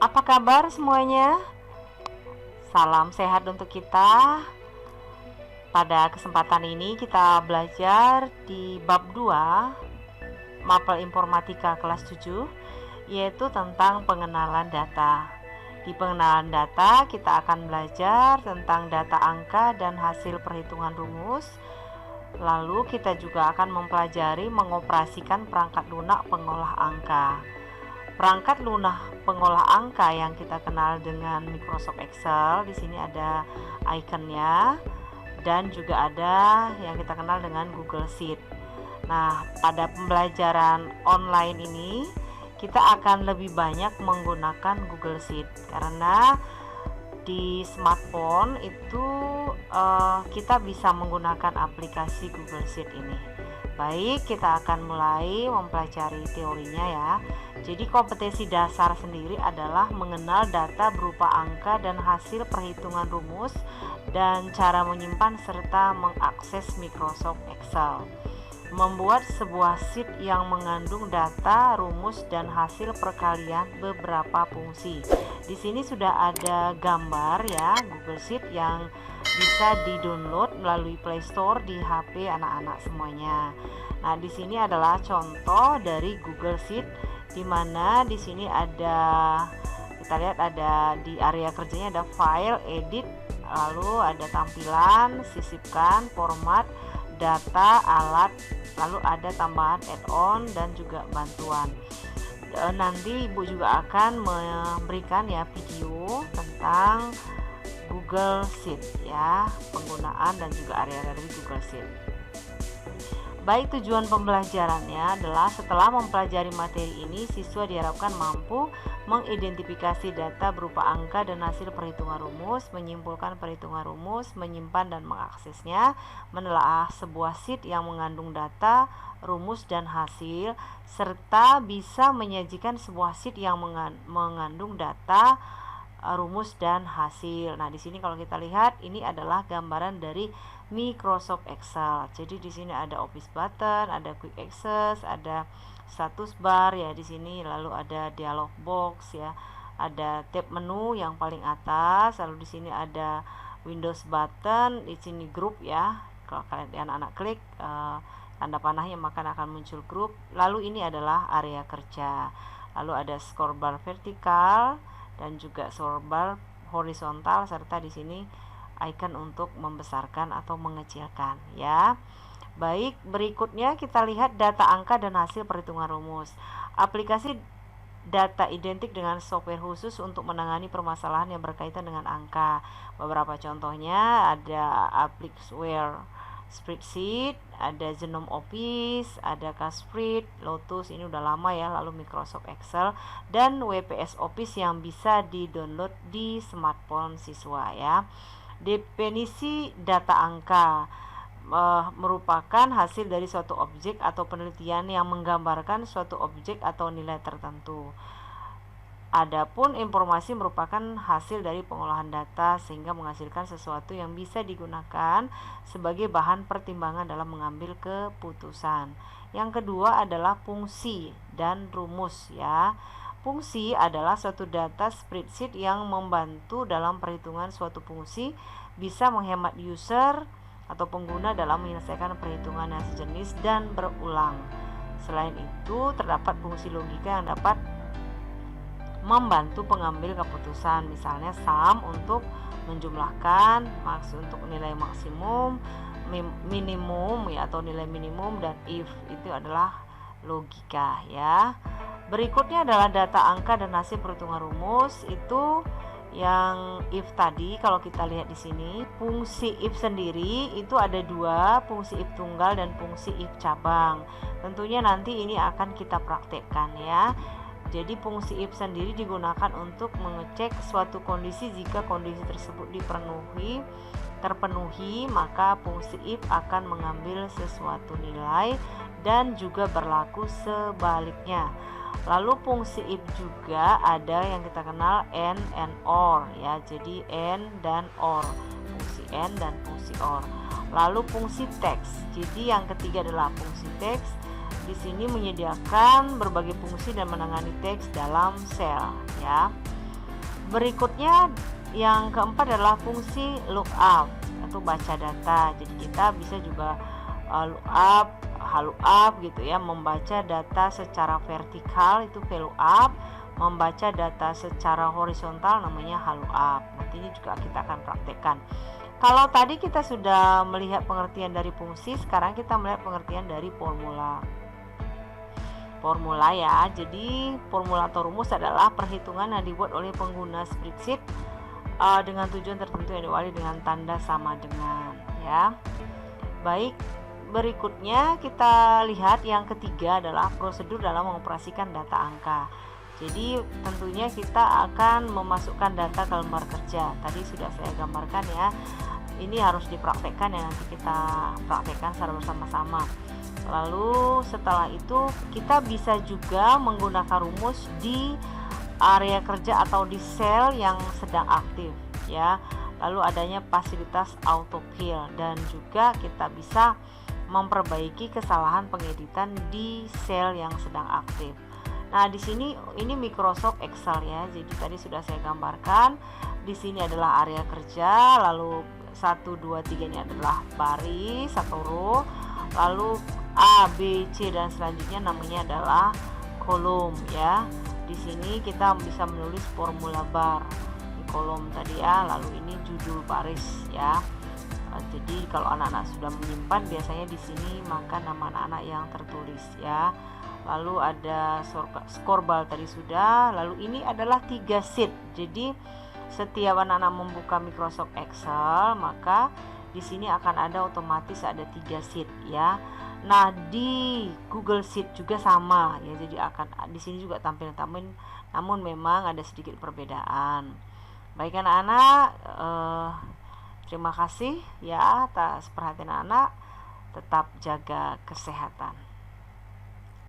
Apa kabar semuanya? Salam sehat untuk kita. Pada kesempatan ini kita belajar di bab 2 Mapel Informatika kelas 7, yaitu tentang pengenalan data. Di pengenalan data kita akan belajar tentang data angka dan hasil perhitungan rumus. Lalu kita juga akan mempelajari mengoperasikan perangkat lunak pengolah angka. Perangkat lunak pengolah angka yang kita kenal dengan Microsoft Excel, di sini ada ikonnya, dan juga ada yang kita kenal dengan Google Sheet. Nah, pada pembelajaran online ini kita akan lebih banyak menggunakan Google Sheet karena di smartphone itu kita bisa menggunakan aplikasi Google Sheet ini. Baik, kita akan mulai mempelajari teorinya ya. Jadi kompetensi dasar sendiri adalah mengenal data berupa angka dan hasil perhitungan rumus dan cara menyimpan serta mengakses Microsoft Excel. Membuat sebuah sheet yang mengandung data, rumus dan hasil perkalian beberapa fungsi. Di sini sudah ada gambar ya Google Sheet yang bisa di-download melalui Play Store di HP anak-anak semuanya. Nah, di sini adalah contoh dari Google Sheet, di mana di sini ada, kita lihat ada di area kerjanya ada file, edit, lalu ada tampilan, sisipkan, format, data, alat, lalu ada tambahan add-on dan juga bantuan. Nanti Ibu juga akan memberikan ya video tentang Google Sheet ya, penggunaan dan juga area dari Google Sheet. Baik, tujuan pembelajarannya adalah setelah mempelajari materi ini, siswa diharapkan mampu mengidentifikasi data berupa angka dan hasil perhitungan rumus, menyimpulkan perhitungan rumus, menyimpan dan mengaksesnya, menelaah sebuah sheet yang mengandung data, rumus dan hasil, serta bisa menyajikan sebuah sheet yang mengandung data, rumus dan hasil. Nah, di sini kalau kita lihat ini adalah gambaran dari Microsoft Excel. Jadi di sini ada Office button, ada Quick Access, ada status bar ya di sini, lalu ada dialog box ya, ada tab menu yang paling atas, lalu di sini ada Windows button, di sini grup ya. Kalau kalian anak klik tanda panahnya maka akan muncul grup. Lalu ini adalah area kerja. Lalu ada scroll bar vertikal dan juga scroll bar horizontal, serta di sini icon untuk membesarkan atau mengecilkan ya. Baik, berikutnya kita lihat data angka dan hasil perhitungan rumus. Aplikasi data identik dengan software khusus untuk menangani permasalahan yang berkaitan dengan angka. Beberapa contohnya ada Applixware Spreadsheet, ada Genome Office, ada Caspread, Lotus ini udah lama ya, lalu Microsoft Excel dan WPS Office yang bisa di-download di smartphone siswa ya. Definisi data angka merupakan hasil dari suatu objek atau penelitian yang menggambarkan suatu objek atau nilai tertentu. Adapun informasi merupakan hasil dari pengolahan data sehingga menghasilkan sesuatu yang bisa digunakan sebagai bahan pertimbangan dalam mengambil keputusan. Yang kedua adalah fungsi dan rumus ya. Fungsi adalah suatu data spreadsheet yang membantu dalam perhitungan suatu fungsi, bisa menghemat user atau pengguna dalam menyelesaikan perhitungan yang sejenis dan berulang. Selain itu, terdapat fungsi logika yang dapat membantu pengambil keputusan, misalnya sum untuk menjumlahkan, max untuk nilai maksimum, minimum ya atau nilai minimum, dan if itu adalah logika ya. Berikutnya adalah data angka dan hasil perhitungan rumus. Itu yang if tadi, kalau kita lihat di sini fungsi if sendiri itu ada dua, fungsi if tunggal dan fungsi if cabang. Tentunya nanti ini akan kita praktekkan ya. Jadi fungsi if sendiri digunakan untuk mengecek suatu kondisi. Jika kondisi tersebut terpenuhi, maka fungsi if akan mengambil sesuatu nilai dan juga berlaku sebaliknya. Lalu fungsi if juga ada yang kita kenal and or ya. Jadi and dan or, fungsi and dan fungsi or. Lalu fungsi teks. Jadi yang ketiga adalah fungsi teks. Di sini menyediakan berbagai fungsi dan menangani teks dalam sel ya. Berikutnya yang keempat adalah fungsi lookup atau baca data. Jadi kita bisa juga lookup, lookup gitu ya, membaca data secara vertikal itu VLOOKUP, membaca data secara horizontal namanya HLOOKUP. Nanti ini juga kita akan praktekkan. Kalau tadi kita sudah melihat pengertian dari fungsi, sekarang kita melihat pengertian dari formula ya. Jadi formula atau rumus adalah perhitungan yang dibuat oleh pengguna spreadsheet dengan tujuan tertentu yang diawali dengan tanda sama dengan, ya. Baik, berikutnya kita lihat yang ketiga adalah prosedur dalam mengoperasikan data angka. Jadi tentunya kita akan memasukkan data ke lembar kerja. Tadi sudah saya gambarkan ya. Ini harus dipraktekkan ya, nanti kita praktekkan secara bersama-sama. Lalu setelah itu kita bisa juga menggunakan rumus di area kerja atau di sel yang sedang aktif ya. Lalu adanya fasilitas autofill dan juga kita bisa memperbaiki kesalahan pengeditan di sel yang sedang aktif. Nah, di sini ini Microsoft Excel ya. Jadi tadi sudah saya gambarkan. Di sini adalah area kerja, lalu 1 2 3 ini adalah baris atau row. Lalu A, B, C dan selanjutnya namanya adalah kolom ya. Di sini kita bisa menulis formula bar di kolom tadi ya. Lalu ini judul baris ya. Jadi kalau anak-anak sudah menyimpan biasanya di sini maka nama anak-anak yang tertulis ya. Lalu ada scoreball tadi sudah. Lalu ini adalah 3 sheet. Jadi setiap anak-anak membuka Microsoft Excel maka di sini akan ada otomatis ada 3 sheet ya. Nah, di Google Sheet juga sama ya. Jadi akan di sini juga tampil namun memang ada sedikit perbedaan. Baik anak-anak, terima kasih ya atas perhatian anak. Tetap jaga kesehatan.